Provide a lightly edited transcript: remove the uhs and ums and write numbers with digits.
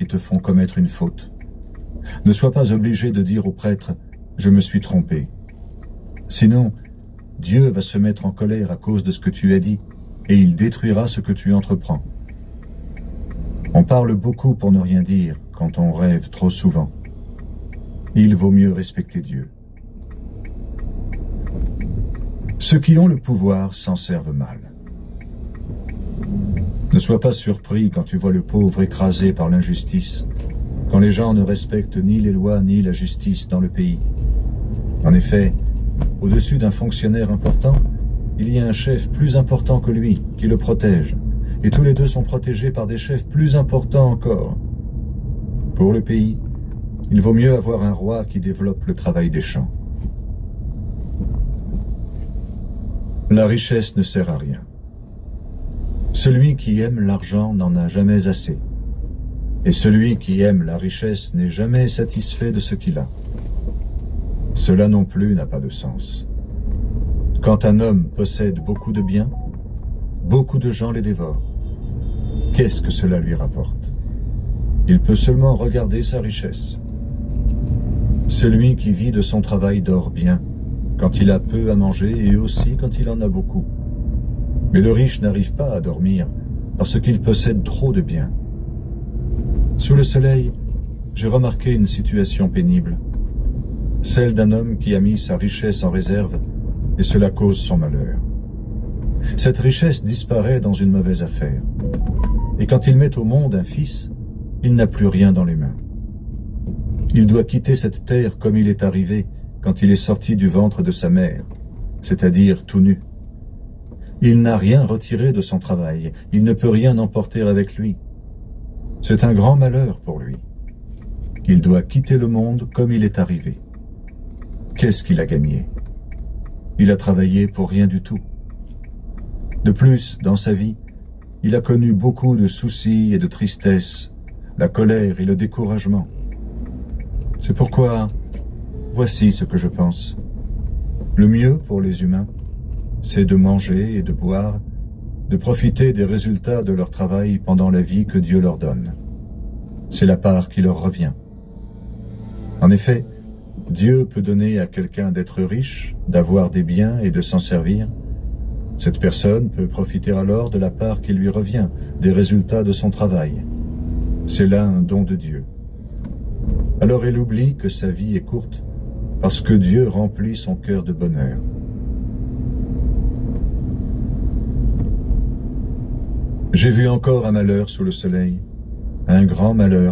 qui te font commettre une faute. Ne sois pas obligé de dire au prêtre « Je me suis trompé ». Sinon, Dieu va se mettre en colère à cause de ce que tu as dit, et il détruira ce que tu entreprends. On parle beaucoup pour ne rien dire quand on rêve trop souvent. Il vaut mieux respecter Dieu. Ceux qui ont le pouvoir s'en servent mal. Ne sois pas surpris quand tu vois le pauvre écrasé par l'injustice, quand les gens ne respectent ni les lois ni la justice dans le pays. En effet, au-dessus d'un fonctionnaire important, il y a un chef plus important que lui qui le protège, et tous les deux sont protégés par des chefs plus importants encore. Pour le pays, il vaut mieux avoir un roi qui développe le travail des champs. La richesse ne sert à rien. Celui qui aime l'argent n'en a jamais assez. Et celui qui aime la richesse n'est jamais satisfait de ce qu'il a. Cela non plus n'a pas de sens. Quand un homme possède beaucoup de biens, beaucoup de gens les dévorent. Qu'est-ce que cela lui rapporte? Il peut seulement regarder sa richesse. Celui qui vit de son travail dort bien, quand il a peu à manger et aussi quand il en a beaucoup. Mais le riche n'arrive pas à dormir parce qu'il possède trop de biens. Sous le soleil, j'ai remarqué une situation pénible, celle d'un homme qui a mis sa richesse en réserve et cela cause son malheur. Cette richesse disparaît dans une mauvaise affaire. Et quand il met au monde un fils, il n'a plus rien dans les mains. Il doit quitter cette terre comme il est arrivé quand il est sorti du ventre de sa mère, c'est-à-dire tout nu. Il n'a rien retiré de son travail, il ne peut rien emporter avec lui. C'est un grand malheur pour lui. Il doit quitter le monde comme il est arrivé. Qu'est-ce qu'il a gagné? Il a travaillé pour rien du tout. De plus, dans sa vie, il a connu beaucoup de soucis et de tristesse, la colère et le découragement. C'est pourquoi, voici ce que je pense. Le mieux pour les humains, c'est de manger et de boire, de profiter des résultats de leur travail pendant la vie que Dieu leur donne. C'est la part qui leur revient. En effet, Dieu peut donner à quelqu'un d'être riche, d'avoir des biens et de s'en servir. Cette personne peut profiter alors de la part qui lui revient, des résultats de son travail. C'est là un don de Dieu. Alors elle oublie que sa vie est courte, parce que Dieu remplit son cœur de bonheur. J'ai vu encore un malheur sous le soleil, un grand malheur